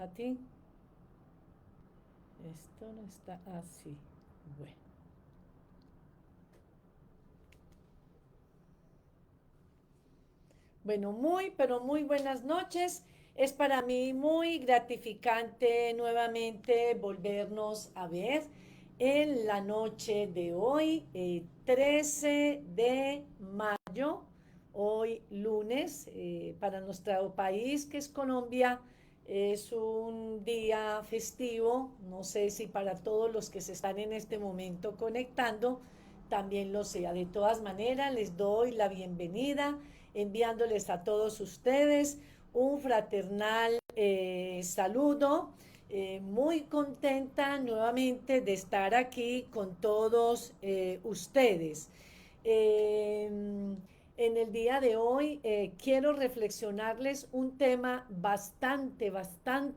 Nati. Esto no está así. Bueno. Bueno, pero muy buenas noches. Es para mí muy gratificante nuevamente volvernos a ver en la noche de hoy, 13 de mayo, hoy lunes, para nuestro país que es Colombia. Es un día festivo, no sé si para todos los que se están en este momento conectando también lo sea. De todas maneras, les doy la bienvenida enviándoles a todos ustedes un fraternal saludo. Muy contenta nuevamente de estar aquí con todos ustedes. Eh, en el día de hoy quiero reflexionarles un tema bastante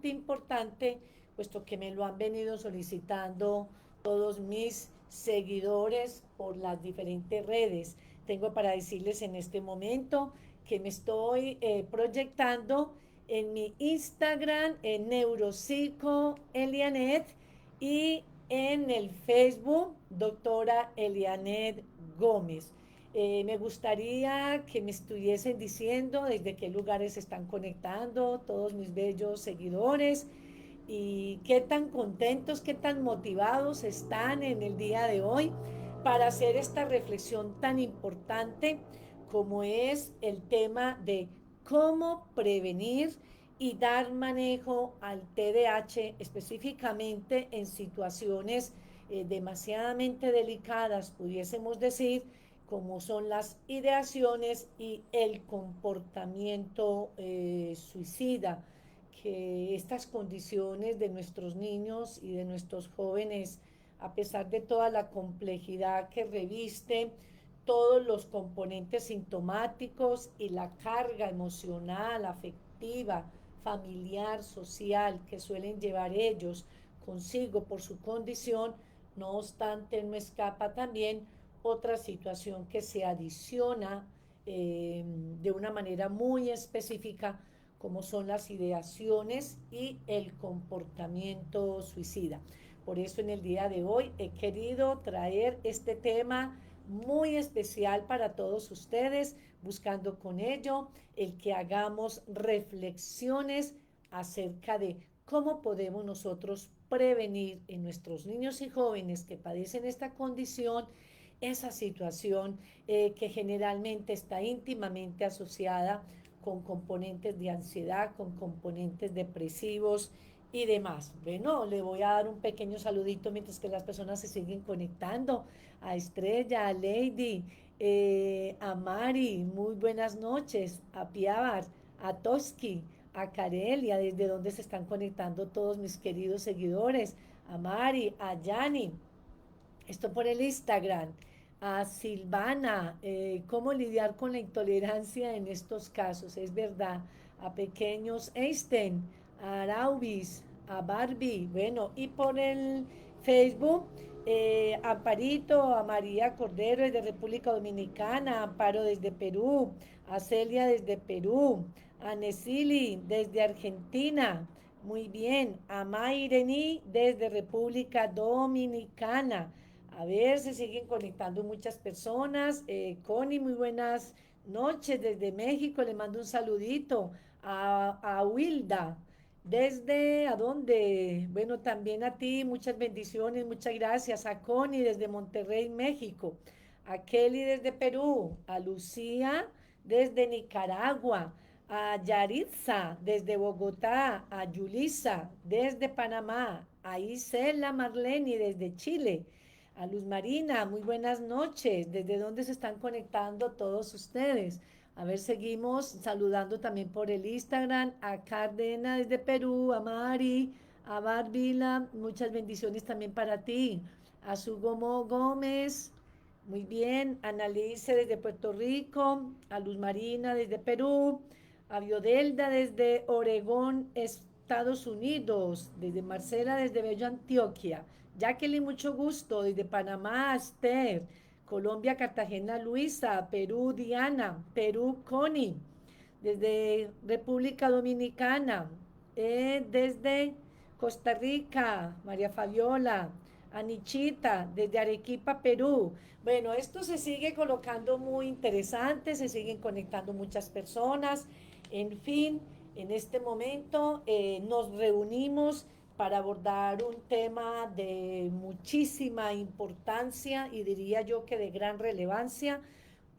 importante, puesto que me lo han venido solicitando todos mis seguidores por las diferentes redes. Tengo para decirles en este momento que me estoy proyectando en mi Instagram, en Neuropsico Elianet, y en el Facebook, doctora Elianet Gómez. Me gustaría que me estuviesen diciendo desde qué lugares se están conectando todos mis bellos seguidores y qué tan contentos, qué tan motivados están en el día de hoy para hacer esta reflexión tan importante como es el tema de cómo prevenir y dar manejo al TDAH específicamente en situaciones demasiadamente delicadas, pudiésemos decir, como son las ideaciones y el comportamiento suicida, que estas condiciones de nuestros niños y de nuestros jóvenes, a pesar de toda la complejidad que reviste, todos los componentes sintomáticos y la carga emocional, afectiva, familiar, social que suelen llevar ellos consigo por su condición, no obstante no escapa también otra situación que se adiciona de una manera muy específica, como son las ideaciones y el comportamiento suicida. Por eso en el día de hoy he querido traer este tema muy especial para todos ustedes, buscando con ello el que hagamos reflexiones acerca de cómo podemos nosotros prevenir en nuestros niños y jóvenes que padecen esta condición esa situación que generalmente está íntimamente asociada con componentes de ansiedad, con componentes depresivos y demás. Bueno, le voy a dar un pequeño saludito mientras que las personas se siguen conectando. A Estrella, a Lady, a Mari, muy buenas noches, a Piabar, a Toski, a Carelia, desde donde se están conectando todos mis queridos seguidores, a Mari, a Yani, esto por el Instagram, a Silvana, cómo lidiar con la intolerancia en estos casos, es verdad, a pequeños Einstein, a Araubis, a Barbie, bueno, y por el Facebook, a Amparito, a María Cordero desde República Dominicana, a Amparo desde Perú, a Celia desde Perú, a Nesili desde Argentina, muy bien, a Maireni desde República Dominicana. A ver, se siguen conectando muchas personas. Connie, muy buenas noches desde México. Le mando un saludito a Wilda. ¿Desde a dónde? Bueno, también a ti, muchas bendiciones, muchas gracias. A Connie desde Monterrey, México. A Kelly desde Perú. A Lucía desde Nicaragua. A Yaritza desde Bogotá. A Yulisa desde Panamá. A Isela Marleni desde Chile. A Luz Marina, muy buenas noches. ¿Desde dónde se están conectando todos ustedes? A ver, seguimos saludando también por el Instagram a Cardena desde Perú, a Mari, a Barbila, muchas bendiciones también para ti. A Sugomo Gómez, muy bien. A Annalice desde Puerto Rico, a Luz Marina desde Perú, a Biodelda desde Oregón, Estados Unidos, desde Marcela desde Bello Antioquia. Jacqueline, mucho gusto. Desde Panamá, Esther. Colombia, Cartagena, Luisa. Perú, Diana. Perú, Connie. Desde República Dominicana. desde Costa Rica, María Fabiola, Anichita, desde Arequipa, Perú. Bueno, esto se sigue colocando muy interesante, se siguen conectando muchas personas. En fin, en este momento nos reunimos para abordar un tema de muchísima importancia y diría yo que de gran relevancia,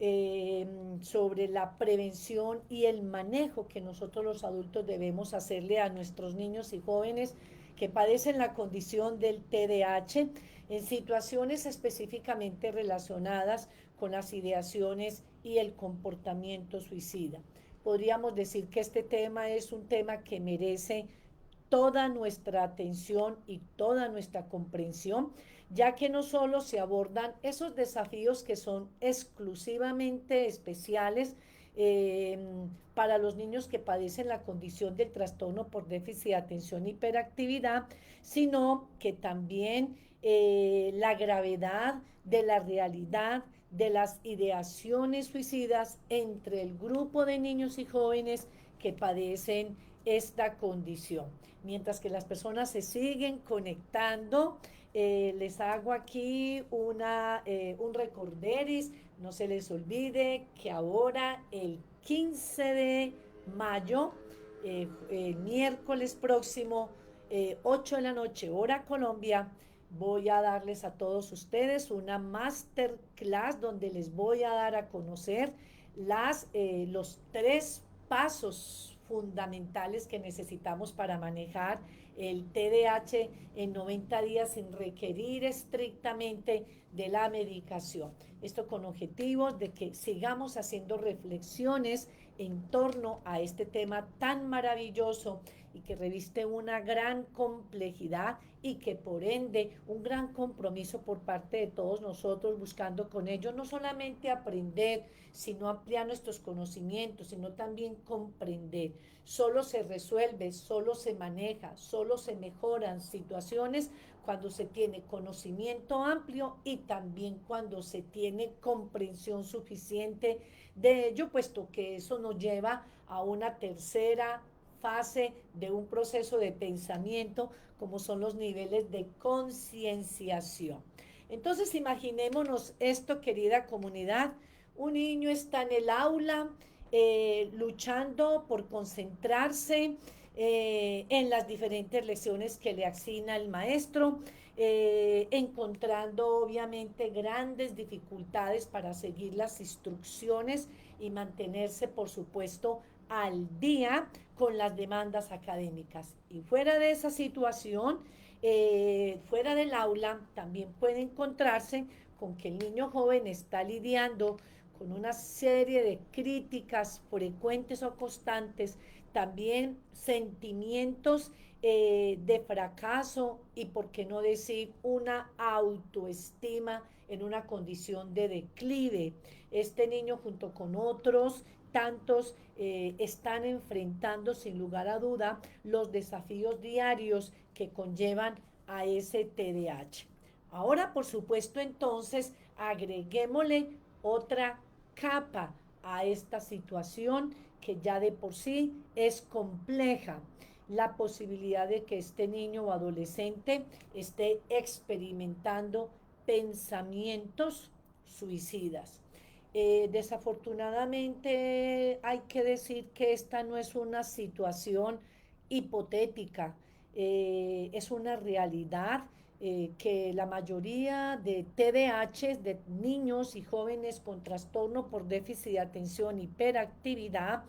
eh, sobre la prevención y el manejo que nosotros los adultos debemos hacerle a nuestros niños y jóvenes que padecen la condición del TDAH en situaciones específicamente relacionadas con las ideaciones y el comportamiento suicida. Podríamos decir que este tema es un tema que merece toda nuestra atención y toda nuestra comprensión, ya que no solo se abordan esos desafíos que son exclusivamente especiales eh, para los niños que padecen la condición del trastorno por déficit de atención e hiperactividad, sino que también la gravedad de la realidad de las ideaciones suicidas entre el grupo de niños y jóvenes que padecen esta condición. Mientras que las personas se siguen conectando, les hago aquí un recorderis. No se les olvide que ahora el 15 de mayo, el miércoles próximo, 8 de la noche, hora Colombia, voy a darles a todos ustedes una masterclass donde les voy a dar a conocer los 3 pasos fundamentales que necesitamos para manejar el TDAH en 90 días sin requerir estrictamente de la medicación. Esto con objetivos de que sigamos haciendo reflexiones en torno a este tema tan maravilloso y que reviste una gran complejidad y que por ende un gran compromiso por parte de todos nosotros buscando con ello no solamente aprender, sino ampliar nuestros conocimientos, sino también comprender. Solo se resuelve, solo se maneja, solo se mejoran situaciones cuando se tiene conocimiento amplio y también cuando se tiene comprensión suficiente de ello, puesto que eso nos lleva a una tercera fase de un proceso de pensamiento, como son los niveles de concienciación. Entonces, imaginémonos esto, querida comunidad. Un niño está en el aula luchando por concentrarse en las diferentes lecciones que le asigna el maestro, encontrando obviamente grandes dificultades para seguir las instrucciones y mantenerse, por supuesto, al día con las demandas académicas. Y fuera de esa situación, fuera del aula, también puede encontrarse con que el niño joven está lidiando con una serie de críticas frecuentes o constantes, también sentimientos de fracaso y, por qué no decir, una autoestima en una condición de declive. Este niño junto con otros tantos están enfrentando sin lugar a duda los desafíos diarios que conllevan a ese TDAH. Ahora, por supuesto, entonces, agreguémosle otra capa a esta situación que ya de por sí es compleja. La posibilidad de que este niño o adolescente esté experimentando pensamientos suicidas. Desafortunadamente hay que decir que esta no es una situación hipotética, es una realidad que la mayoría de TDAH, de niños y jóvenes con trastorno por déficit de atención, hiperactividad,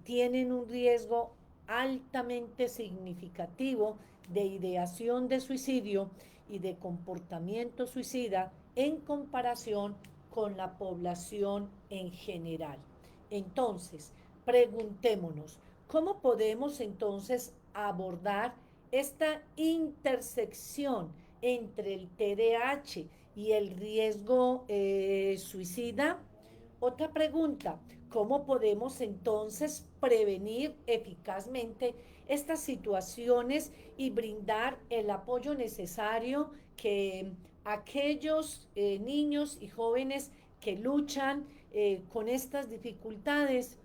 tienen un riesgo altamente significativo de ideación de suicidio y de comportamiento suicida en comparación con la población en general. Entonces, preguntémonos, ¿cómo podemos entonces abordar esta intersección entre el TDAH y el riesgo suicida? Otra pregunta, ¿cómo podemos entonces prevenir eficazmente estas situaciones y brindar el apoyo necesario que aquellos niños y jóvenes que luchan con estas dificultades?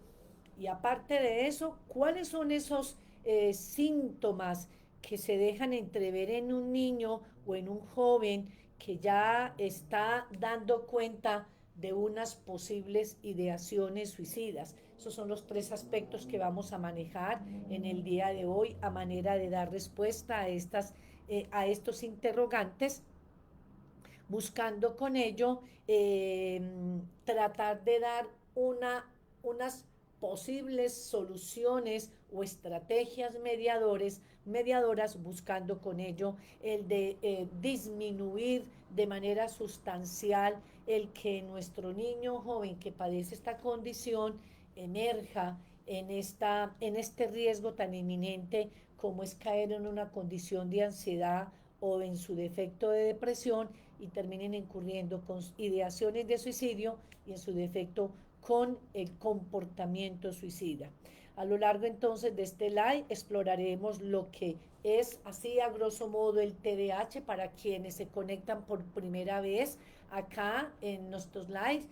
Y aparte de eso, ¿cuáles son esos síntomas que se dejan entrever en un niño o en un joven que ya está dando cuenta de unas posibles ideaciones suicidas. Esos son los tres aspectos que vamos a manejar en el día de hoy a manera de dar respuesta a estos interrogantes, buscando con ello tratar de dar unas posibles soluciones o estrategias mediadoras, buscando con ello el de disminuir de manera sustancial el que nuestro niño joven que padece esta condición emerja en este riesgo tan inminente como es caer en una condición de ansiedad o en su defecto de depresión y terminen incurriendo con ideaciones de suicidio y en su defecto con el comportamiento suicida. A lo largo entonces de este live exploraremos lo que es así a grosso modo el TDAH para quienes se conectan por primera vez acá en nuestros lives.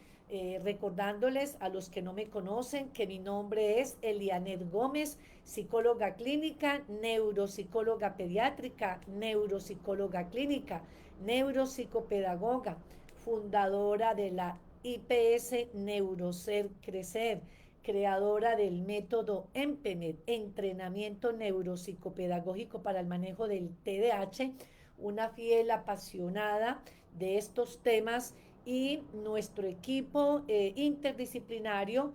Recordándoles a los que no me conocen que mi nombre es Elianet Gómez, psicóloga clínica, neuropsicóloga pediátrica, neuropsicóloga clínica, neuropsicopedagoga, fundadora de la IPS Neurocer Crecer, creadora del método EMPENET, entrenamiento neuropsicopedagógico para el manejo del TDAH, una fiel apasionada de estos temas y nuestro equipo interdisciplinario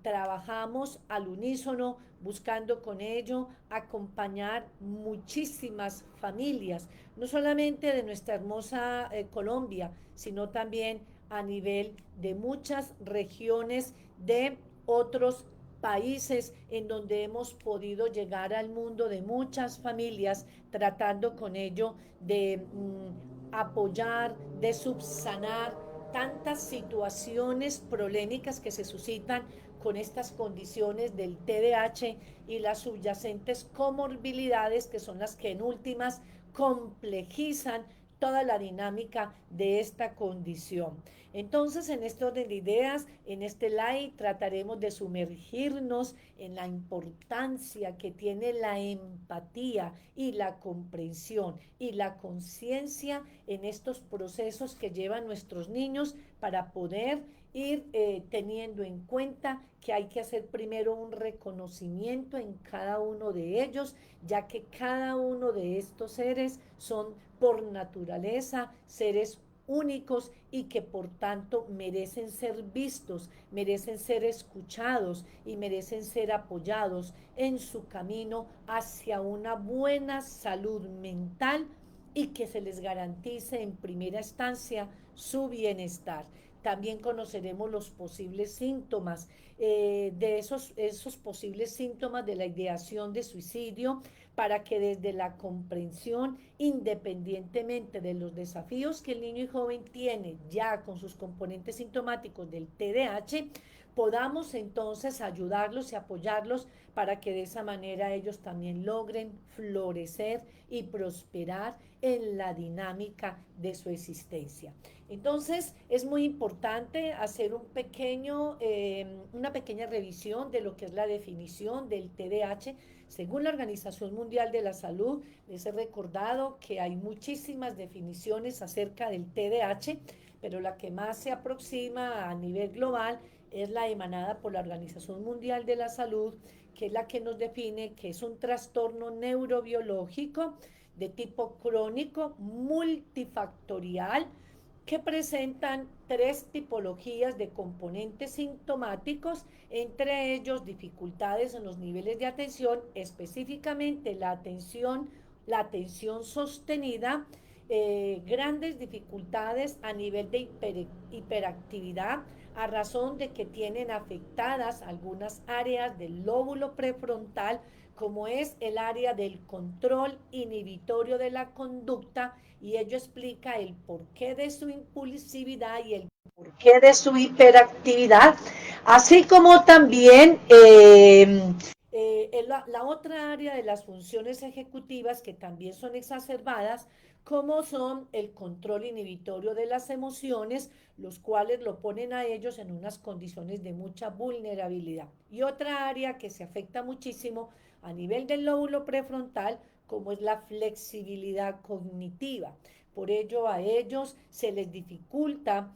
trabajamos al unísono buscando con ello acompañar muchísimas familias, no solamente de nuestra hermosa Colombia, sino también a nivel de muchas regiones de otros países en donde hemos podido llegar al mundo de muchas familias, tratando con ello de apoyar, de subsanar tantas situaciones polémicas que se suscitan con estas condiciones del TDAH y las subyacentes comorbilidades que son las que en últimas complejizan toda la dinámica de esta condición. Entonces, en este orden de ideas, en este live trataremos de sumergirnos en la importancia que tiene la empatía y la comprensión y la conciencia en estos procesos que llevan nuestros niños para poder ir teniendo en cuenta que hay que hacer primero un reconocimiento en cada uno de ellos, ya que cada uno de estos seres son por naturaleza seres únicos y que por tanto merecen ser vistos, merecen ser escuchados y merecen ser apoyados en su camino hacia una buena salud mental y que se les garantice en primera instancia su bienestar. También conoceremos los posibles síntomas de esos posibles síntomas de la ideación de suicidio para que desde la comprensión, independientemente de los desafíos que el niño y joven tiene ya con sus componentes sintomáticos del TDAH, podamos entonces ayudarlos y apoyarlos para que de esa manera ellos también logren florecer y prosperar en la dinámica de su existencia. Entonces es muy importante hacer una pequeña revisión de lo que es la definición del TDAH. Según la Organización Mundial de la Salud, les he recordado que hay muchísimas definiciones acerca del TDAH, pero la que más se aproxima a nivel global es la emanada por la Organización Mundial de la Salud, que es la que nos define que es un trastorno neurobiológico de tipo crónico multifactorial que presentan tres tipologías de componentes sintomáticos, entre ellos dificultades en los niveles de atención, específicamente la atención sostenida, grandes dificultades a nivel de hiperactividad, a razón de que tienen afectadas algunas áreas del lóbulo prefrontal, como es el área del control inhibitorio de la conducta, y ello explica el porqué de su impulsividad y el porqué de su hiperactividad, así como también la otra área de las funciones ejecutivas que también son exacerbadas, como son el control inhibitorio de las emociones, los cuales lo ponen a ellos en unas condiciones de mucha vulnerabilidad. Y otra área que se afecta muchísimo a nivel del lóbulo prefrontal, como es la flexibilidad cognitiva. Por ello a ellos se les dificulta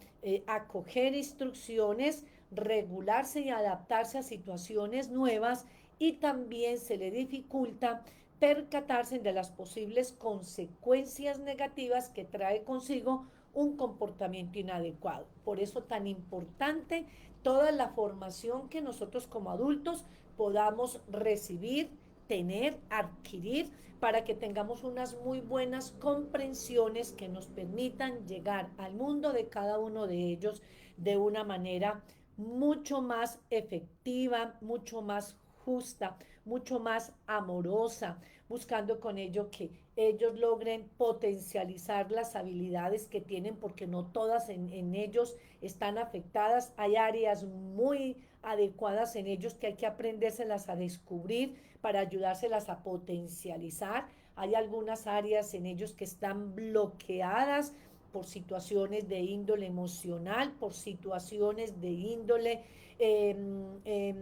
acoger instrucciones, regularse y adaptarse a situaciones nuevas, y también se les dificulta percatarse de las posibles consecuencias negativas que trae consigo un comportamiento inadecuado. Por eso tan importante toda la formación que nosotros como adultos podamos recibir, tener, adquirir, para que tengamos unas muy buenas comprensiones que nos permitan llegar al mundo de cada uno de ellos de una manera mucho más efectiva, mucho más justa, mucho más amorosa, buscando con ello que ellos logren potencializar las habilidades que tienen, porque no todas en ellos están afectadas. Hay áreas muy adecuadas en ellos que hay que aprendérselas a descubrir para ayudárselas a potencializar. Hay algunas áreas en ellos que están bloqueadas por situaciones de índole emocional, por situaciones de índole eh, eh,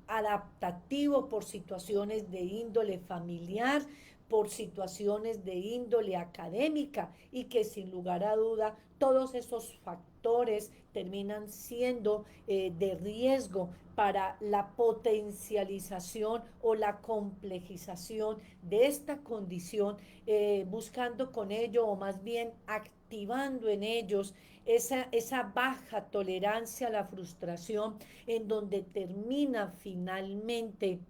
adaptativo, por situaciones de índole familiar, por situaciones de índole académica, y que sin lugar a duda todos esos factores terminan siendo de riesgo para la potencialización o la complejización de esta condición, buscando con ello, o más bien activando en ellos esa baja tolerancia a la frustración, en donde termina finalmente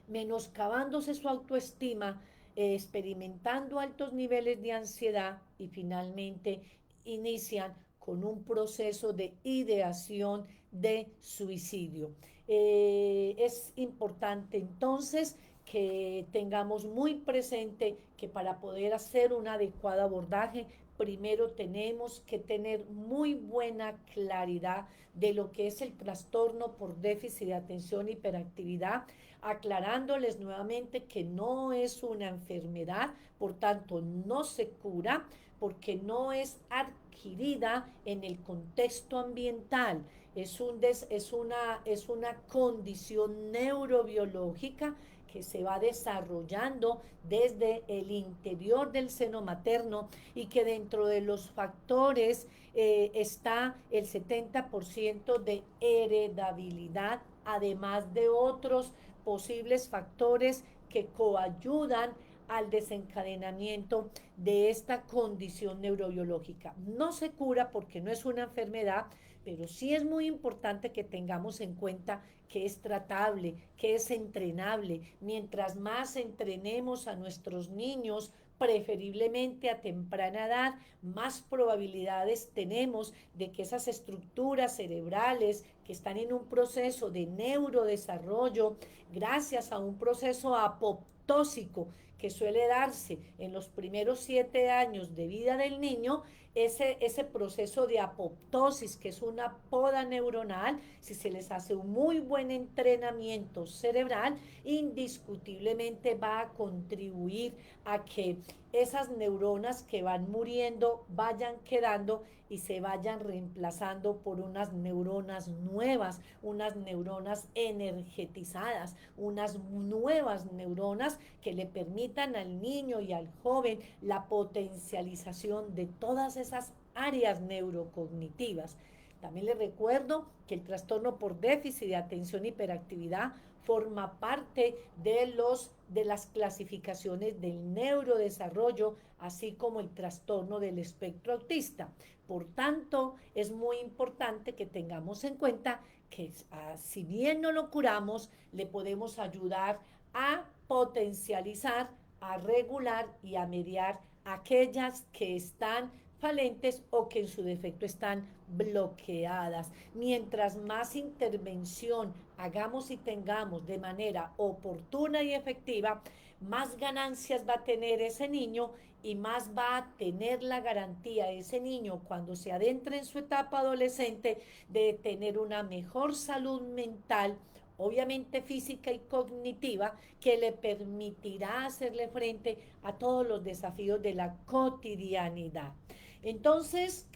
menoscabándose su autoestima, experimentando altos niveles de ansiedad, y finalmente inician con un proceso de ideación de suicidio. Es importante entonces que tengamos muy presente que para poder hacer un adecuado abordaje, primero tenemos que tener muy buena claridad de lo que es el trastorno por déficit de atención e hiperactividad, aclarándoles nuevamente que no es una enfermedad, por tanto no se cura, porque no es adquirida en el contexto ambiental, es una condición neurobiológica que se va desarrollando desde el interior del seno materno, y que dentro de los factores está el 70% de heredabilidad, además de otros posibles factores que coayudan al desencadenamiento de esta condición neurobiológica. No se cura porque no es una enfermedad, pero sí es muy importante que tengamos en cuenta que es tratable, que es entrenable. Mientras más entrenemos a nuestros niños, preferiblemente a temprana edad, más probabilidades tenemos de que esas estructuras cerebrales que están en un proceso de neurodesarrollo, gracias a un proceso apoptósico que suele darse en los primeros 7 años de vida del niño, ese proceso de apoptosis, que es una poda neuronal, si se les hace un muy buen entrenamiento cerebral, indiscutiblemente va a contribuir a que esas neuronas que van muriendo vayan quedando y se vayan reemplazando por unas neuronas nuevas, unas neuronas energetizadas, unas nuevas neuronas que le permitan al niño y al joven la potencialización de todas esas áreas neurocognitivas. También les recuerdo que el trastorno por déficit de atención e hiperactividad forma parte de las clasificaciones del neurodesarrollo, así como el trastorno del espectro autista. Por tanto, es muy importante que tengamos en cuenta que si bien no lo curamos, le podemos ayudar a potencializar, a regular y a mediar aquellas que están falentes o que en su defecto están bloqueadas. Mientras más intervención hagamos y tengamos de manera oportuna y efectiva, más ganancias va a tener ese niño, y más va a tener la garantía ese niño cuando se adentre en su etapa adolescente de tener una mejor salud mental, obviamente física y cognitiva, que le permitirá hacerle frente a todos los desafíos de la cotidianidad. Entonces,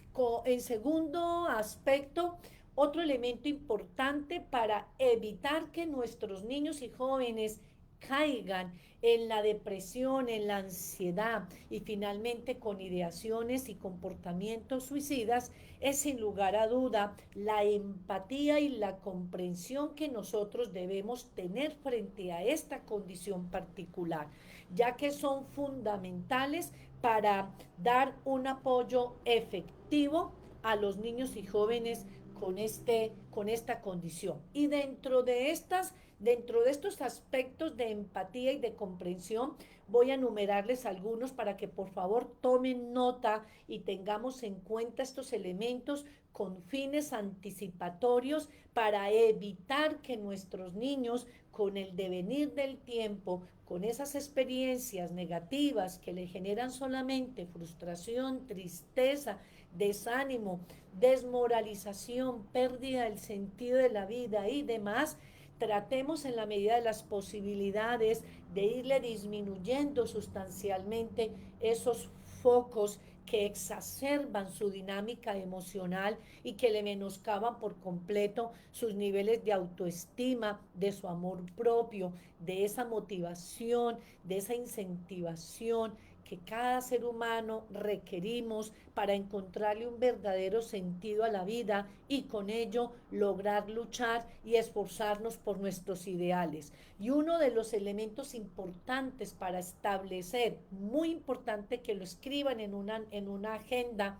en segundo aspecto, otro elemento importante para evitar que nuestros niños y jóvenes caigan en la depresión, en la ansiedad y finalmente con ideaciones y comportamientos suicidas, es sin lugar a duda la empatía y la comprensión que nosotros debemos tener frente a esta condición particular, ya que son fundamentales para dar un apoyo efectivo a los niños y jóvenes con esta condición. Y dentro de estos aspectos de empatía y de comprensión, voy a enumerarles algunos para que por favor tomen nota y tengamos en cuenta estos elementos con fines anticipatorios para evitar que nuestros niños, con el devenir del tiempo, con esas experiencias negativas que le generan solamente frustración, tristeza, desánimo, desmoralización, pérdida del sentido de la vida y demás, tratemos en la medida de las posibilidades de irle disminuyendo sustancialmente esos focos que exacerban su dinámica emocional y que le menoscaban por completo sus niveles de autoestima, de su amor propio, de esa motivación, de esa incentivación que cada ser humano requerimos para encontrarle un verdadero sentido a la vida y con ello lograr luchar y esforzarnos por nuestros ideales. Y uno de los elementos importantes para establecer, muy importante que lo escriban en una agenda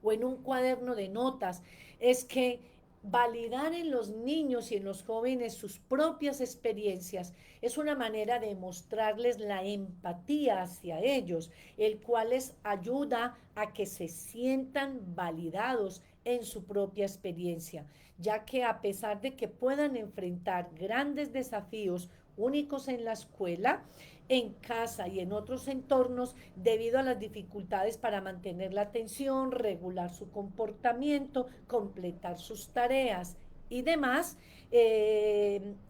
o en un cuaderno de notas, es que validar en los niños y en los jóvenes sus propias experiencias es una manera de mostrarles la empatía hacia ellos, el cual les ayuda a que se sientan validados en su propia experiencia, ya que a pesar de que puedan enfrentar grandes desafíos únicos en la escuela, en casa y en otros entornos debido a las dificultades para mantener la atención, regular su comportamiento, completar sus tareas y demás.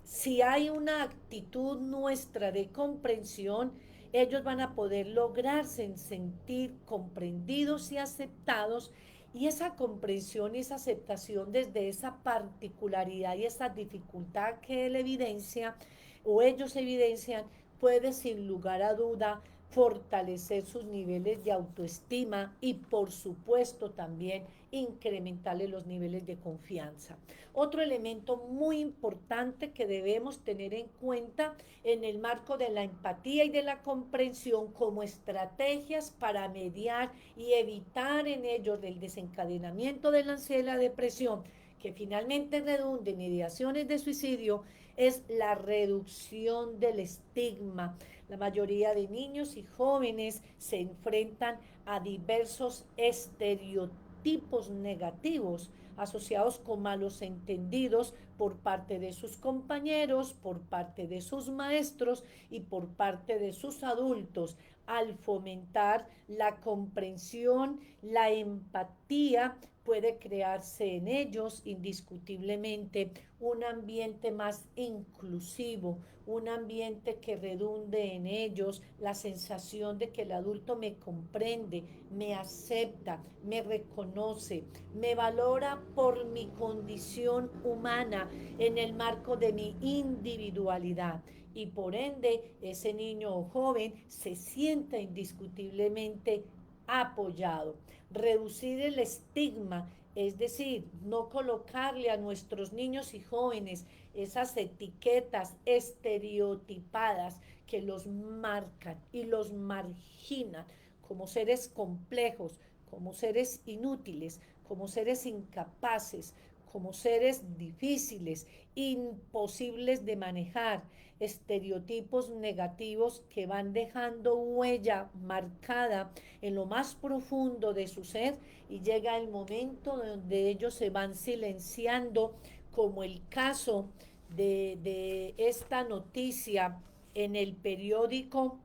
Si hay una actitud nuestra de comprensión, ellos van a poder lograrse sentir comprendidos y aceptados, y esa comprensión y esa aceptación desde esa particularidad y esa dificultad que él evidencia o ellos evidencian puede sin lugar a duda fortalecer sus niveles de autoestima y por supuesto también incrementarle los niveles de confianza. Otro elemento muy importante que debemos tener en cuenta en el marco de la empatía y de la comprensión como estrategias para mediar y evitar en ellos el desencadenamiento de la ansiedad y la depresión, que finalmente redunden en ideaciones de suicidio, es la reducción del estigma. La mayoría de niños y jóvenes se enfrentan a diversos estereotipos negativos asociados con malos entendidos por parte de sus compañeros, por parte de sus maestros y por parte de sus adultos, al fomentar la comprensión, la empatía, puede crearse en ellos indiscutiblemente un ambiente más inclusivo, un ambiente que redunde en ellos la sensación de que el adulto me comprende, me acepta, me reconoce, me valora por mi condición humana en el marco de mi individualidad. Y por ende, ese niño o joven se sienta indiscutiblemente apoyado. Reducir el estigma, es decir, no colocarle a nuestros niños y jóvenes esas etiquetas estereotipadas que los marcan y los marginan como seres complejos, como seres inútiles, como seres incapaces, como seres difíciles, imposibles de manejar, estereotipos negativos que van dejando huella marcada en lo más profundo de su ser, y llega el momento donde ellos se van silenciando, como el caso de esta noticia en el periódico,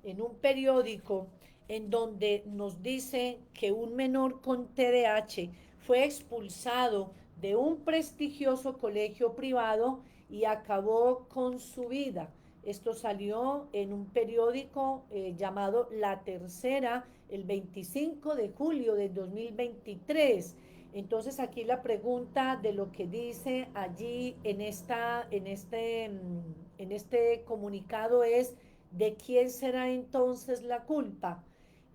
en un periódico en donde nos dice que un menor con TDAH fue expulsado de un prestigioso colegio privado y acabó con su vida. Esto salió en un periódico llamado La Tercera el 25 de julio de 2023. Entonces aquí la pregunta de lo que dice allí en este comunicado es, ¿de quién será entonces la culpa?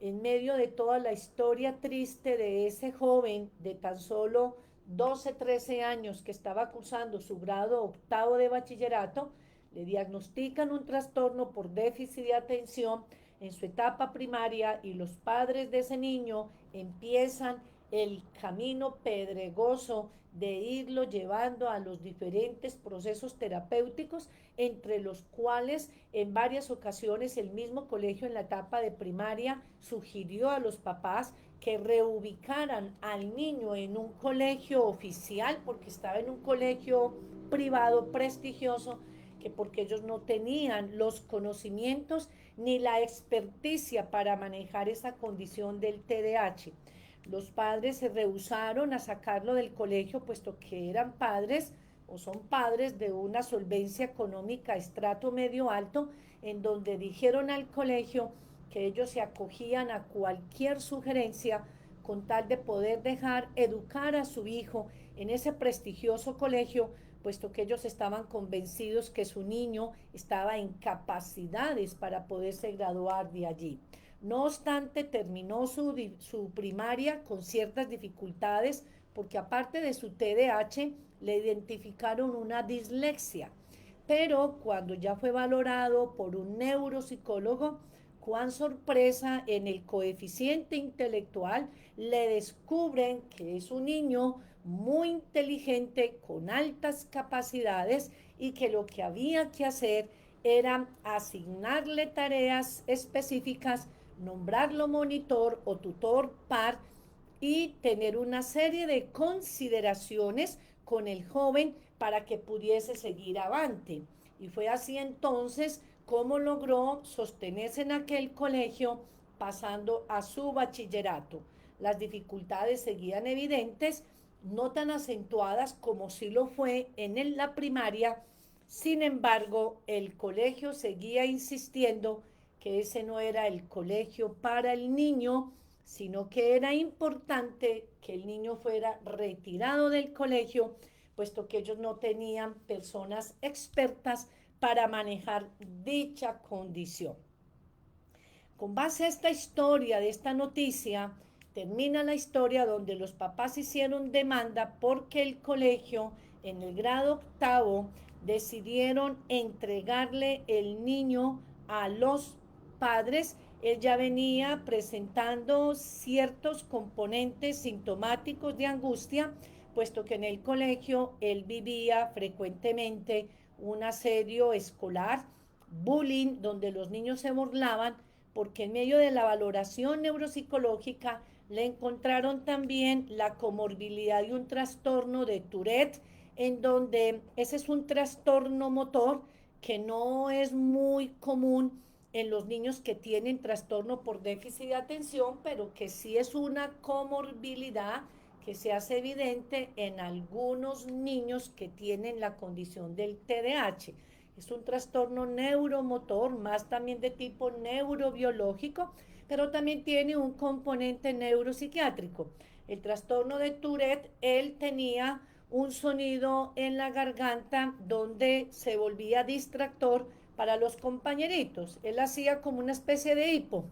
En medio de toda la historia triste de ese joven de tan solo 12, 13 años que estaba cursando su grado octavo de bachillerato, le diagnostican un trastorno por déficit de atención en su etapa primaria y los padres de ese niño empiezan el camino pedregoso de irlo llevando a los diferentes procesos terapéuticos, entre los cuales en varias ocasiones el mismo colegio en la etapa de primaria sugirió a los papás que reubicaran al niño en un colegio oficial, porque estaba en un colegio privado prestigioso, que porque ellos no tenían los conocimientos ni la experticia para manejar esa condición del TDAH. Los padres se rehusaron a sacarlo del colegio, puesto que eran padres o son padres de una solvencia económica estrato medio alto, en donde dijeron al colegio que ellos se acogían a cualquier sugerencia con tal de poder dejar educar a su hijo en ese prestigioso colegio, puesto que ellos estaban convencidos que su niño estaba en capacidades para poderse graduar de allí. No obstante, terminó su primaria con ciertas dificultades porque aparte de su TDAH le identificaron una dislexia. Pero cuando ya fue valorado por un neuropsicólogo, cuán sorpresa, en el coeficiente intelectual le descubren que es un niño muy inteligente, con altas capacidades y que lo que había que hacer era asignarle tareas específicas, nombrarlo monitor o tutor par y tener una serie de consideraciones con el joven para que pudiese seguir avante. Y fue así entonces como logró sostenerse en aquel colegio pasando a su bachillerato. Las dificultades seguían evidentes, no tan acentuadas como sí lo fue en la primaria. Sin embargo, el colegio seguía insistiendo que ese no era el colegio para el niño, sino que era importante que el niño fuera retirado del colegio, puesto que ellos no tenían personas expertas para manejar dicha condición. Con base a esta historia, de esta noticia, termina la historia donde los papás hicieron demanda porque el colegio en el grado octavo decidieron entregarle el niño a los padres. Él ya venía presentando ciertos componentes sintomáticos de angustia, puesto que en el colegio él vivía frecuentemente un asedio escolar, bullying, donde los niños se burlaban, porque en medio de la valoración neuropsicológica le encontraron también la comorbilidad de un trastorno de Tourette, en donde ese es un trastorno motor que no es muy común en los niños que tienen trastorno por déficit de atención, pero que sí es una comorbilidad que se hace evidente en algunos niños que tienen la condición del TDAH. Es un trastorno neuromotor, más también de tipo neurobiológico, pero también tiene un componente neuropsiquiátrico. El trastorno de Tourette, él tenía un sonido en la garganta donde se volvía distractor para los compañeritos. Él hacía como una especie de hipo.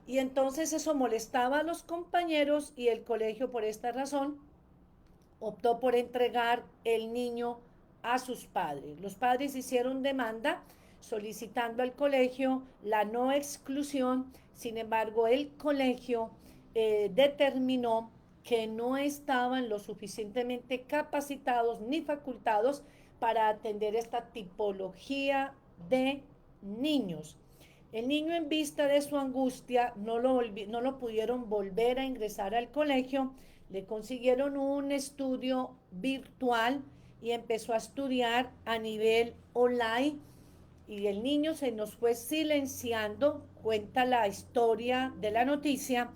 Y entonces eso molestaba a los compañeros y el colegio por esta razón optó por entregar el niño a sus padres. Los padres hicieron demanda solicitando al colegio la no exclusión. Sin embargo, el colegio determinó que no estaban lo suficientemente capacitados ni facultados para atender esta tipología de niños. El niño, en vista de su angustia, no lo pudieron volver a ingresar al colegio. Le consiguieron un estudio virtual y empezó a estudiar a nivel online, y el niño se nos fue silenciando. Cuenta la historia de la noticia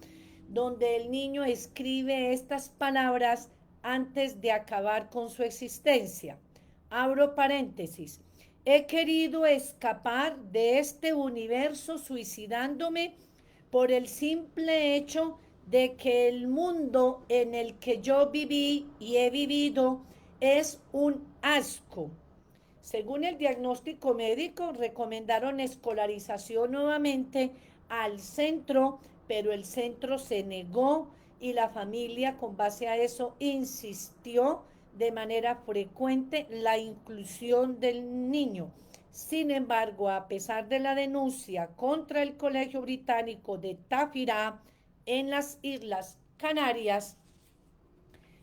donde el niño escribe estas palabras antes de acabar con su existencia. Abro paréntesis. He querido escapar de este universo suicidándome por el simple hecho de que el mundo en el que yo viví y he vivido es un asco. Según el diagnóstico médico, recomendaron escolarización nuevamente al centro, pero el centro se negó y la familia con base a eso insistió de manera frecuente la inclusión del niño. Sin embargo, a pesar de la denuncia contra el Colegio Británico de Tafira en las Islas Canarias,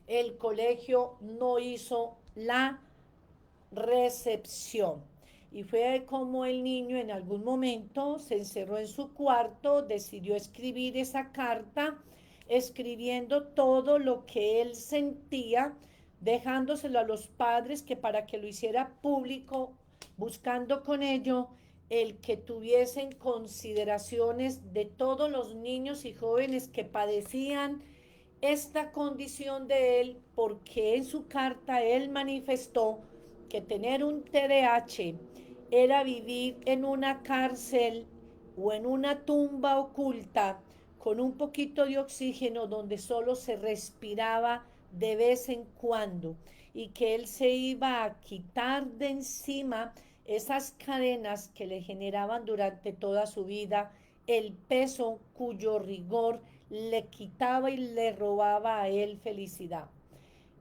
el colegio no hizo la recepción. Y fue como el niño en algún momento se encerró en su cuarto, decidió escribir esa carta, escribiendo todo lo que él sentía, dejándoselo a los padres que para que lo hiciera público, buscando con ello el que tuviesen consideraciones de todos los niños y jóvenes que padecían esta condición de él, porque en su carta él manifestó que tener un TDAH era vivir en una cárcel o en una tumba oculta con un poquito de oxígeno donde solo se respiraba de vez en cuando y que él se iba a quitar de encima esas cadenas que le generaban durante toda su vida el peso cuyo rigor le quitaba y le robaba a él felicidad.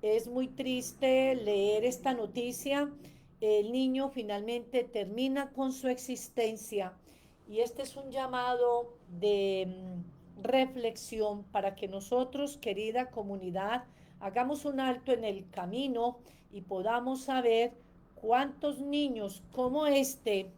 Es muy triste leer esta noticia. El niño finalmente termina con su existencia y este es un llamado de reflexión para que nosotros, querida comunidad, hagamos un alto en el camino y podamos saber cuántos niños como este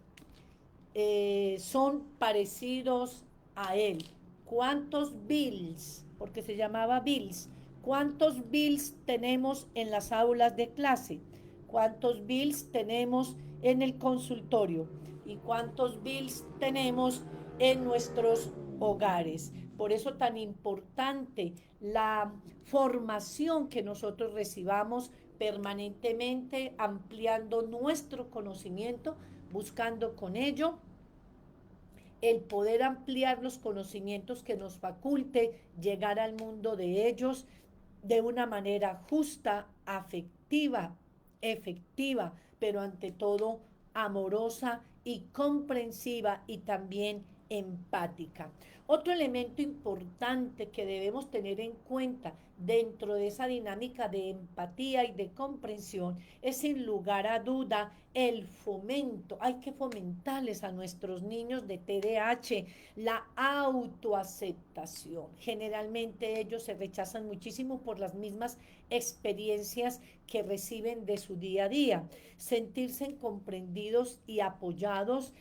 son parecidos a él. ¿Cuántos Bills, porque se llamaba Bills, cuántos Bills tenemos en las aulas de clase? ¿Cuántos Bills tenemos en el consultorio? ¿Y cuántos Bills tenemos en nuestros hogares? Por eso tan importante la formación que nosotros recibamos permanentemente, ampliando nuestro conocimiento, buscando con ello el poder ampliar los conocimientos que nos faculte llegar al mundo de ellos de una manera justa, afectiva, efectiva, pero ante todo amorosa y comprensiva y también empática. Otro elemento importante que debemos tener en cuenta dentro de esa dinámica de empatía y de comprensión es sin lugar a duda el fomento. Hay que fomentarles a nuestros niños de TDAH la autoaceptación. Generalmente ellos se rechazan muchísimo por las mismas experiencias que reciben de su día a día. Sentirse comprendidos y apoyados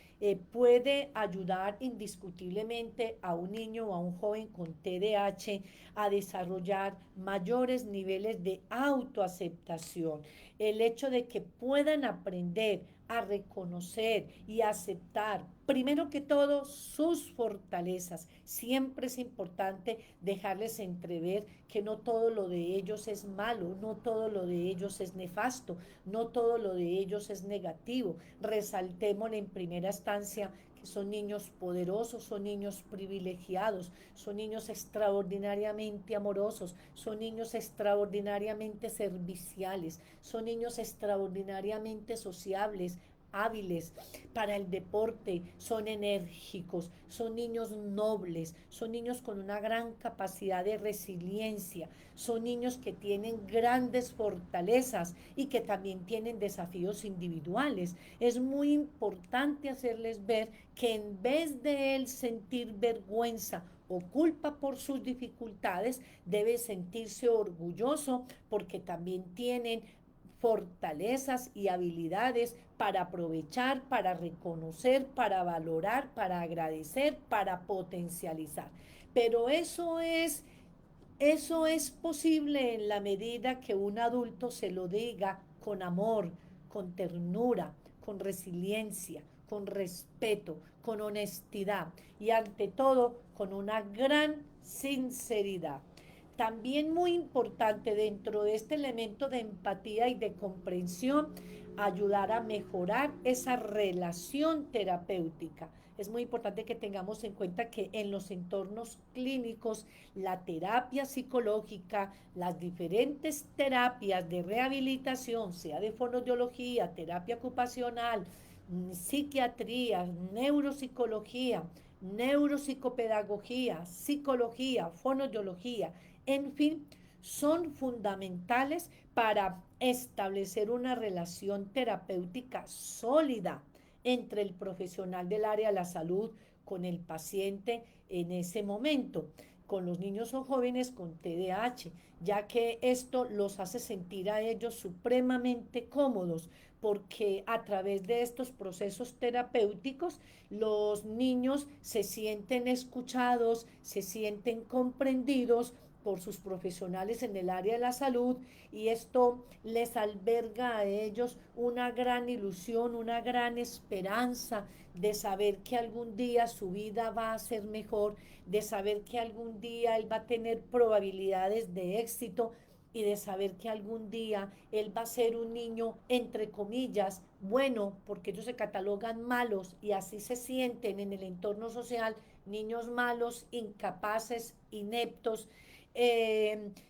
puede ayudar indiscutiblemente a un niño o a un joven con TDAH a desarrollar mayores niveles de autoaceptación. El hecho de que puedan aprender a reconocer y a aceptar, primero que todo, sus fortalezas. Siempre es importante dejarles entrever que no todo lo de ellos es malo, no todo lo de ellos es nefasto, no todo lo de ellos es negativo. Resaltémosle en primera instancia que son niños poderosos, son niños privilegiados, son niños extraordinariamente amorosos, son niños extraordinariamente serviciales, son niños extraordinariamente sociables, hábiles para el deporte, son enérgicos, son niños nobles, son niños con una gran capacidad de resiliencia, son niños que tienen grandes fortalezas y que también tienen desafíos individuales. Es muy importante hacerles ver que en vez de él sentir vergüenza o culpa por sus dificultades, debe sentirse orgulloso porque también tienen fortalezas y habilidades para aprovechar, para reconocer, para valorar, para agradecer, para potencializar. Pero eso es posible en la medida que un adulto se lo diga con amor, con ternura, con resiliencia, con respeto, con honestidad y ante todo con una gran sinceridad. También muy importante dentro de este elemento de empatía y de comprensión, ayudar a mejorar esa relación terapéutica. es muy importante que tengamos en cuenta que en los entornos clínicos, la terapia psicológica, las diferentes terapias de rehabilitación, sea de fonoaudiología, terapia ocupacional, psiquiatría, neuropsicología, neuropsicopedagogía, psicología, fonoaudiología, en fin, son fundamentales para establecer una relación terapéutica sólida entre el profesional del área de la salud con el paciente en ese momento, con los niños o jóvenes con TDAH, ya que esto los hace sentir a ellos supremamente cómodos, porque a través de estos procesos terapéuticos los niños se sienten escuchados, se sienten comprendidos por sus profesionales en el área de la salud, y esto les alberga a ellos una gran ilusión, una gran esperanza de saber que algún día su vida va a ser mejor, de saber que algún día él va a tener probabilidades de éxito y de saber que algún día él va a ser un niño, entre comillas, bueno, porque ellos se catalogan malos y así se sienten en el entorno social, niños malos, incapaces, ineptos,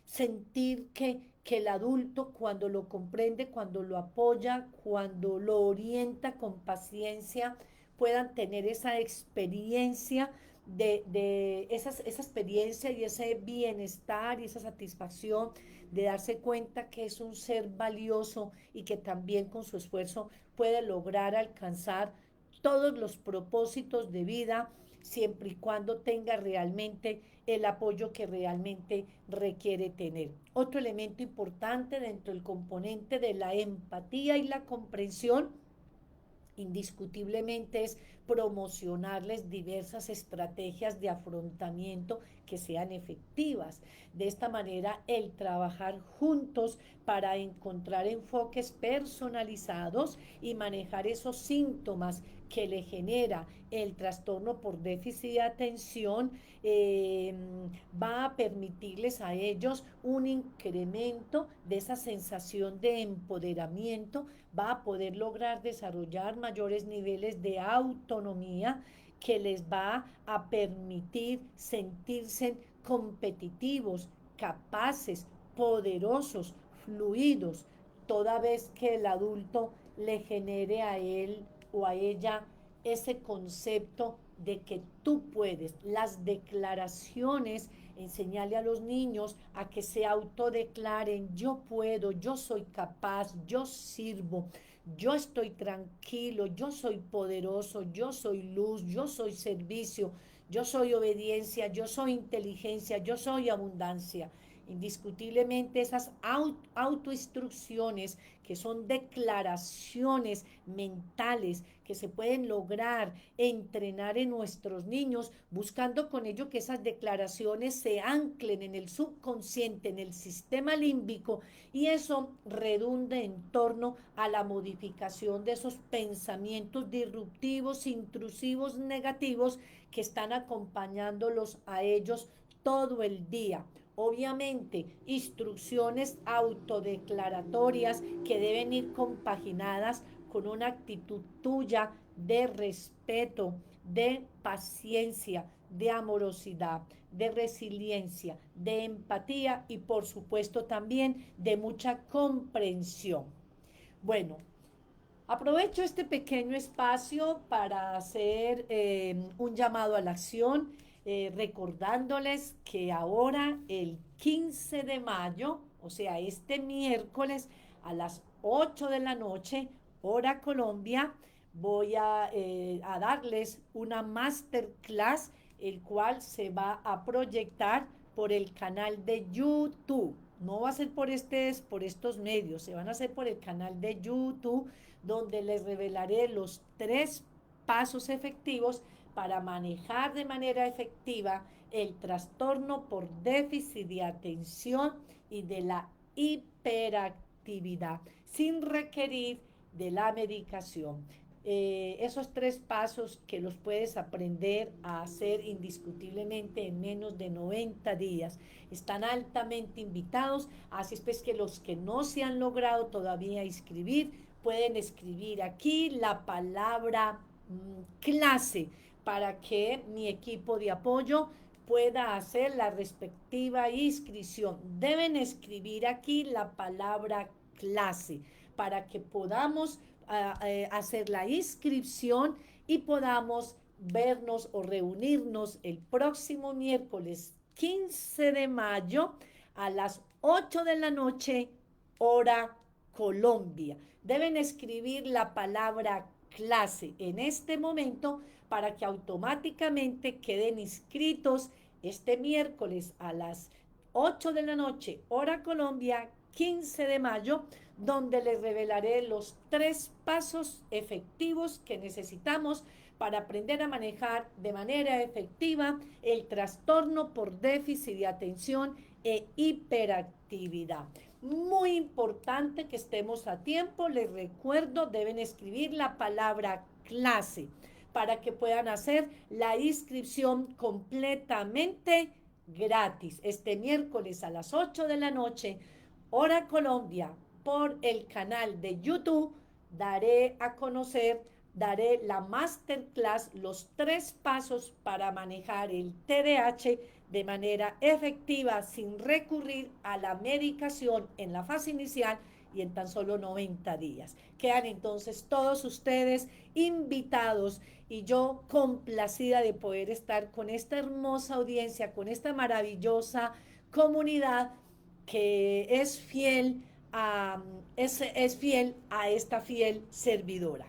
sentir que el adulto cuando lo comprende, cuando lo apoya, cuando lo orienta con paciencia, puedan tener esa experiencia esa experiencia y ese bienestar y esa satisfacción de darse cuenta que es un ser valioso y que también con su esfuerzo puede lograr alcanzar todos los propósitos de vida siempre y cuando tenga realmente el apoyo que realmente requiere tener. Otro elemento importante dentro del componente de la empatía y la comprensión indiscutiblemente es promocionarles diversas estrategias de afrontamiento que sean efectivas. De esta manera, el trabajar juntos para encontrar enfoques personalizados y manejar esos síntomas que le genera el trastorno por déficit de atención, eh, va a permitirles a ellos un incremento de esa sensación de empoderamiento, va a poder lograr desarrollar mayores niveles de autonomía que les va a permitir sentirse competitivos, capaces, poderosos, fluidos, toda vez que el adulto le genere a él o a ella ese concepto de que tú puedes. Las declaraciones, enseñarle a los niños a que se autodeclaren: yo puedo, yo soy capaz, yo sirvo, yo estoy tranquilo, yo soy poderoso, yo soy luz, yo soy servicio, yo soy obediencia, yo soy inteligencia, yo soy abundancia. Indiscutiblemente esas autoinstrucciones, que son declaraciones mentales que se pueden lograr entrenar en nuestros niños, buscando con ello que esas declaraciones se anclen en el subconsciente, en el sistema límbico, y eso redunde en torno a la modificación de esos pensamientos disruptivos, intrusivos, negativos que están acompañándolos a ellos todo el día. Obviamente, instrucciones autodeclaratorias que deben ir compaginadas con una actitud tuya de respeto, de paciencia, de amorosidad, de resiliencia, de empatía y por supuesto también de mucha comprensión. Bueno, aprovecho este pequeño espacio para hacer un llamado a la acción, recordándoles que ahora el 15 de mayo, o sea, este miércoles a las 8 de la noche, hora Colombia, voy a darles una masterclass, el cual se va a proyectar por el canal de YouTube. No va a ser por estos medios, se van a hacer por el canal de YouTube, donde les revelaré los 3 pasos efectivos para manejar de manera efectiva el trastorno por déficit de atención y de la hiperactividad, sin requerir de la medicación. Esos 3 pasos que los puedes aprender a hacer indiscutiblemente en menos de 90 días. Están altamente invitados, así es pues que los que no se han logrado todavía inscribir, pueden escribir aquí la palabra clase para que mi equipo de apoyo pueda hacer la respectiva inscripción. Deben escribir aquí la palabra clase para que podamos hacer la inscripción y podamos vernos o reunirnos el próximo miércoles 15 de mayo a las 8 de la noche, hora Colombia. Deben escribir la palabra clase en este momento para que automáticamente queden inscritos este miércoles a las 8 de la noche, hora Colombia, 15 de mayo, donde les revelaré los 3 pasos efectivos que necesitamos para aprender a manejar de manera efectiva el trastorno por déficit de atención e hiperactividad. Muy importante que estemos a tiempo. Les recuerdo, deben escribir la palabra clase para que puedan hacer la inscripción completamente gratis. Este miércoles a las 8 de la noche, hora Colombia, por el canal de YouTube, daré la masterclass, los 3 pasos para manejar el TDAH de manera efectiva sin recurrir a la medicación en la fase inicial y en tan solo 90 días. Quedan entonces todos ustedes invitados y yo complacida de poder estar con esta hermosa audiencia, con esta maravillosa comunidad que es fiel es fiel a esta fiel servidora.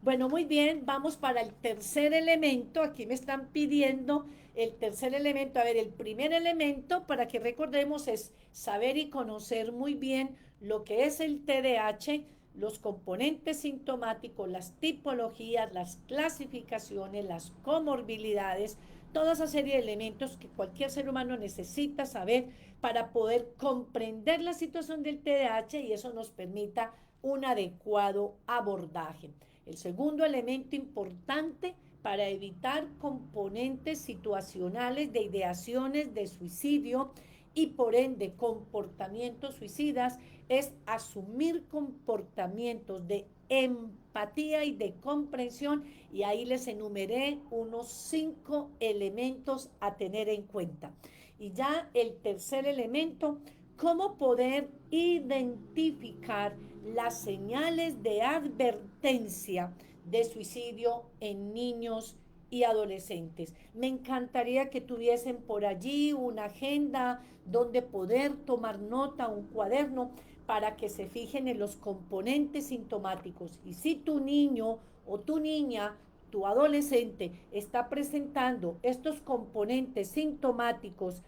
Bueno, muy bien, vamos para el tercer elemento. Aquí me están pidiendo el tercer elemento. A ver, el primer elemento, para que recordemos, es saber y conocer muy bien lo que es el TDAH, los componentes sintomáticos, las tipologías, las clasificaciones, las comorbilidades, toda esa serie de elementos que cualquier ser humano necesita saber para poder comprender la situación del TDAH y eso nos permita un adecuado abordaje. El segundo elemento importante para evitar componentes situacionales de ideaciones de suicidio y por ende comportamientos suicidas es asumir comportamientos de empatía y de comprensión y ahí les enumeré unos 5 elementos a tener en cuenta. Y ya el tercer elemento, cómo poder identificar las señales de advertencia de suicidio en niños y adolescentes. Me encantaría que tuviesen por allí una agenda donde poder tomar nota, un cuaderno, para que se fijen en los componentes sintomáticos. Y si tu niño o tu niña, tu adolescente, está presentando estos componentes sintomáticos,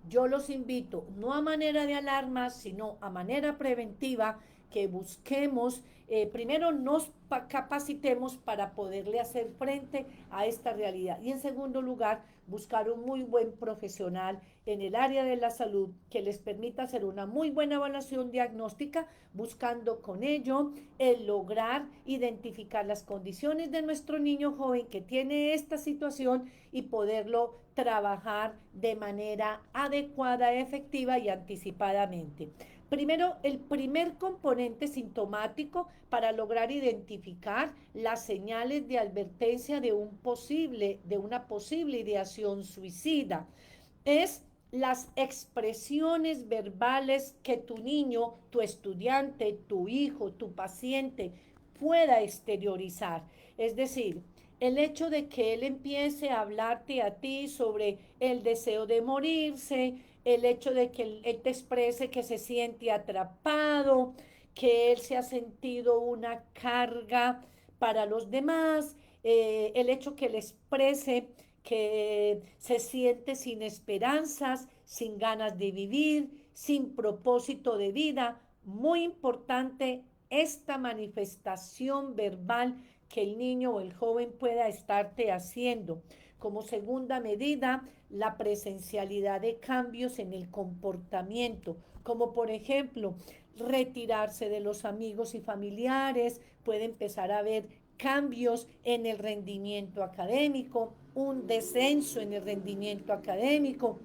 yo los invito, no a manera de alarma, sino a manera preventiva, que busquemos, primero nos capacitemos para poderle hacer frente a esta realidad. Y en segundo lugar, buscar un muy buen profesional en el área de la salud que les permita hacer una muy buena evaluación diagnóstica, buscando con ello el lograr identificar las condiciones de nuestro niño joven que tiene esta situación y poderlo trabajar de manera adecuada, efectiva y anticipadamente. Primero, el primer componente sintomático para lograr identificar las señales de advertencia de una posible ideación suicida es las expresiones verbales que tu niño, tu estudiante, tu hijo, tu paciente pueda exteriorizar. Es decir, el hecho de que él empiece a hablarte a ti sobre el deseo de morirse, el hecho de que él te exprese que se siente atrapado, que él se ha sentido una carga para los demás, el hecho que él exprese que se siente sin esperanzas, sin ganas de vivir, sin propósito de vida. Muy importante esta manifestación verbal que el niño o el joven pueda estarte haciendo. Como segunda medida, la presencialidad de cambios en el comportamiento, como por ejemplo, retirarse de los amigos y familiares, puede empezar a haber cambios en el rendimiento académico, un descenso en el rendimiento académico,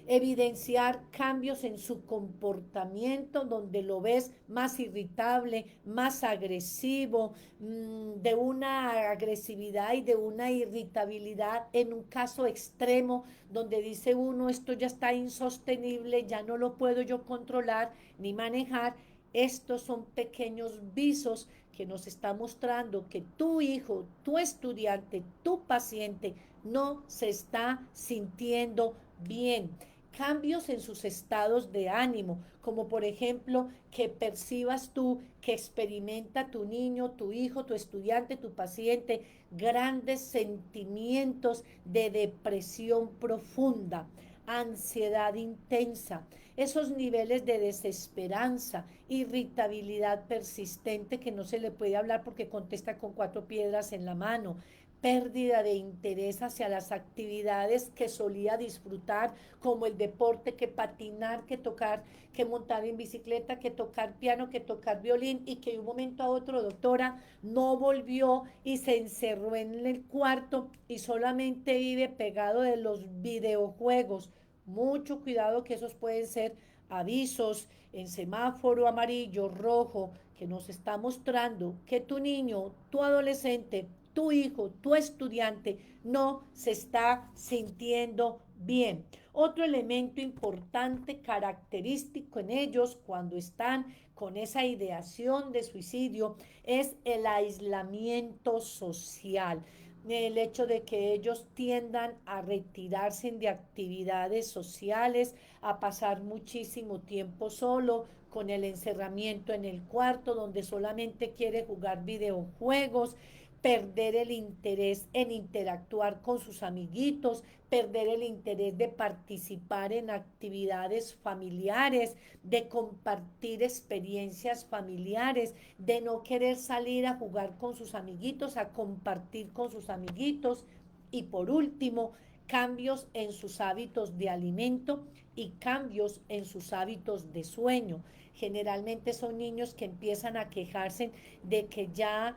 evidenciar cambios en su comportamiento, donde lo ves más irritable, más agresivo, de una agresividad y de una irritabilidad en un caso extremo, donde dice uno, esto ya está insostenible, ya no lo puedo yo controlar ni manejar. Estos son pequeños visos que nos está mostrando que tu hijo, tu estudiante, tu paciente no se está sintiendo bien. Cambios en sus estados de ánimo, como por ejemplo que percibas tú, que experimenta tu niño, tu hijo, tu estudiante, tu paciente, grandes sentimientos de depresión profunda, ansiedad intensa, esos niveles de desesperanza, irritabilidad persistente que no se le puede hablar porque contesta con cuatro piedras en la mano, pérdida de interés hacia las actividades que solía disfrutar, como el deporte, que patinar, que tocar, que montar en bicicleta, que tocar piano, que tocar violín, y que de un momento a otro, doctora, no volvió y se encerró en el cuarto y solamente vive pegado de los videojuegos. Mucho cuidado, que esos pueden ser avisos en semáforo amarillo, rojo, que nos está mostrando que tu niño, tu adolescente, tu hijo, tu estudiante no se está sintiendo bien. Otro elemento importante, característico en ellos cuando están con esa ideación de suicidio, es el aislamiento social. El hecho de que ellos tiendan a retirarse de actividades sociales, a pasar muchísimo tiempo solo, con el encerramiento en el cuarto, donde solamente quiere jugar videojuegos, perder el interés en interactuar con sus amiguitos, perder el interés de participar en actividades familiares, de compartir experiencias familiares, de no querer salir a jugar con sus amiguitos, a compartir con sus amiguitos. Y por último, cambios en sus hábitos de alimento y cambios en sus hábitos de sueño. Generalmente son niños que empiezan a quejarse de que ya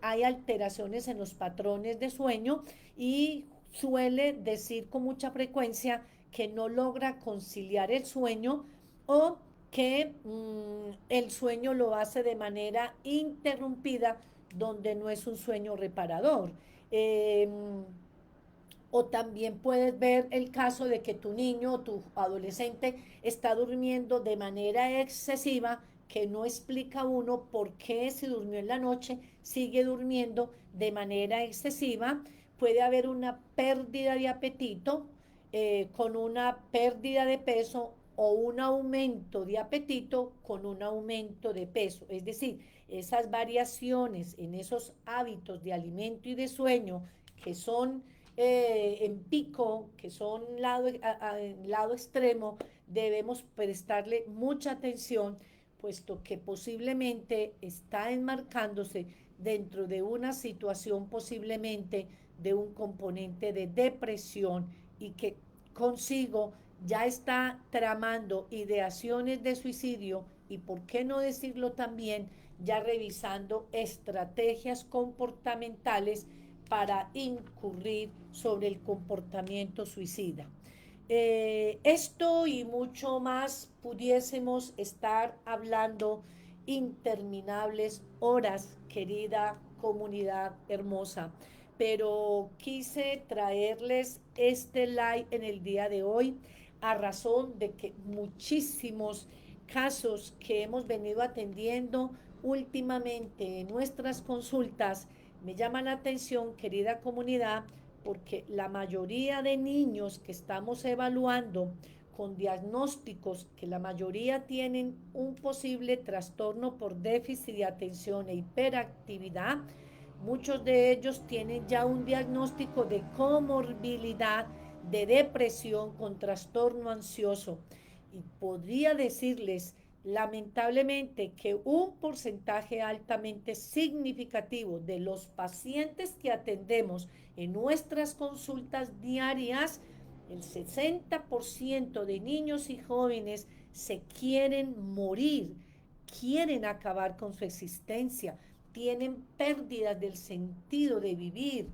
hay alteraciones en los patrones de sueño, y suele decir con mucha frecuencia que no logra conciliar el sueño, o que el sueño lo hace de manera interrumpida, donde no es un sueño reparador. Eh, o también puedes ver el caso de que tu niño o tu adolescente está durmiendo de manera excesiva, que no explica uno por qué, si durmió en la noche, sigue durmiendo de manera excesiva. Puede haber una pérdida de apetito, con una pérdida de peso, o un aumento de apetito con un aumento de peso. Es decir, esas variaciones en esos hábitos de alimento y de sueño, que son en pico, que son lado extremo, debemos prestarle mucha atención, puesto que posiblemente está enmarcándose dentro de una situación, posiblemente de un componente de depresión, y que consigo ya está tramando ideaciones de suicidio, y por qué no decirlo también, ya revisando estrategias comportamentales para incurrir sobre el comportamiento suicida. Esto y mucho más pudiésemos estar hablando interminables horas, querida comunidad hermosa, pero quise traerles este live en el día de hoy, a razón de que muchísimos casos que hemos venido atendiendo últimamente en nuestras consultas me llama la atención, querida comunidad, porque la mayoría de niños que estamos evaluando con diagnósticos, que la mayoría tienen un posible trastorno por déficit de atención e hiperactividad, muchos de ellos tienen ya un diagnóstico de comorbilidad, de depresión con trastorno ansioso. Y podría decirles, lamentablemente, que un porcentaje altamente significativo de los pacientes que atendemos en nuestras consultas diarias, el 60% de niños y jóvenes se quieren morir, quieren acabar con su existencia, tienen pérdidas del sentido de vivir.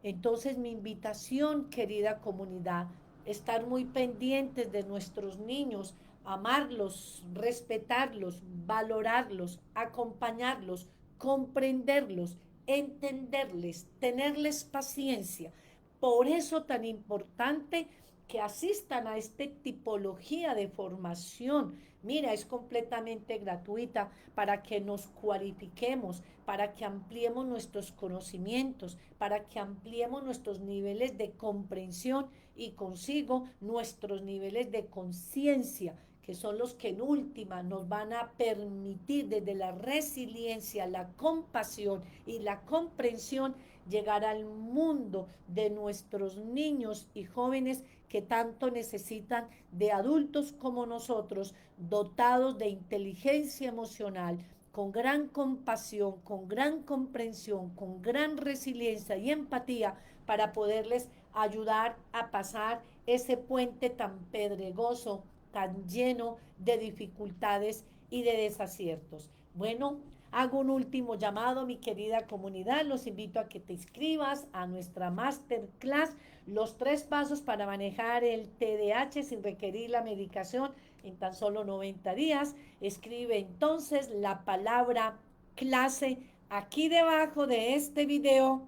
Entonces, mi invitación, querida comunidad, estar muy pendientes de nuestros niños, amarlos, respetarlos, valorarlos, acompañarlos, comprenderlos, entenderles, tenerles paciencia. Por eso tan importante que asistan a esta tipología de formación. Mira, es completamente gratuita para que nos cualifiquemos, para que ampliemos nuestros conocimientos, para que ampliemos nuestros niveles de comprensión y consigo nuestros niveles de conciencia, que son los que en última nos van a permitir desde la resiliencia, la compasión y la comprensión llegar al mundo de nuestros niños y jóvenes que tanto necesitan de adultos como nosotros, dotados de inteligencia emocional, con gran compasión, con gran comprensión, con gran resiliencia y empatía para poderles ayudar a pasar ese puente tan pedregoso, tan lleno de dificultades y de desaciertos. Bueno, hago un último llamado, mi querida comunidad. Los invito a que te inscribas a nuestra masterclass, los 3 pasos para manejar el TDAH sin requerir la medicación en tan solo 90 días. Escribe entonces la palabra clase aquí debajo de este video,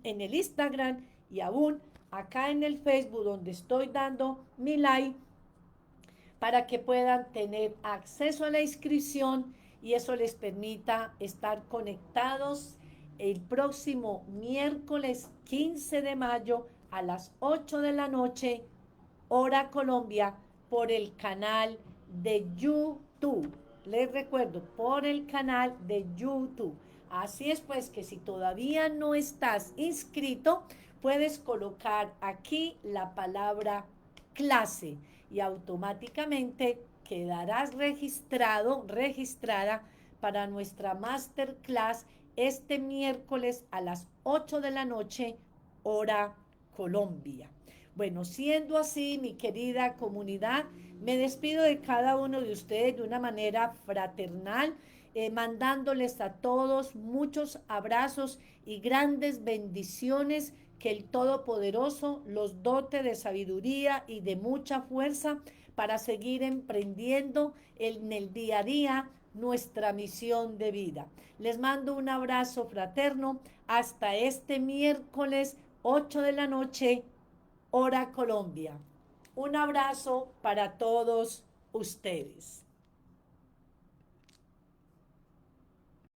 en el Instagram y aún acá en el Facebook donde estoy dando mi like, para que puedan tener acceso a la inscripción y eso les permita estar conectados el próximo miércoles 15 de mayo a las 8 de la noche, hora Colombia, por el canal de YouTube. Les recuerdo, por el canal de YouTube. Así es pues que si todavía no estás inscrito, puedes colocar aquí la palabra clase y automáticamente quedarás registrado, registrada para nuestra masterclass este miércoles a las 8 de la noche, hora Colombia. Bueno, siendo así, mi querida comunidad, me despido de cada uno de ustedes de una manera fraternal, mandándoles a todos muchos abrazos y grandes bendiciones. Que el Todopoderoso los dote de sabiduría y de mucha fuerza para seguir emprendiendo en el día a día nuestra misión de vida. Les mando un abrazo fraterno hasta este miércoles 8 de la noche, hora Colombia. Un abrazo para todos ustedes.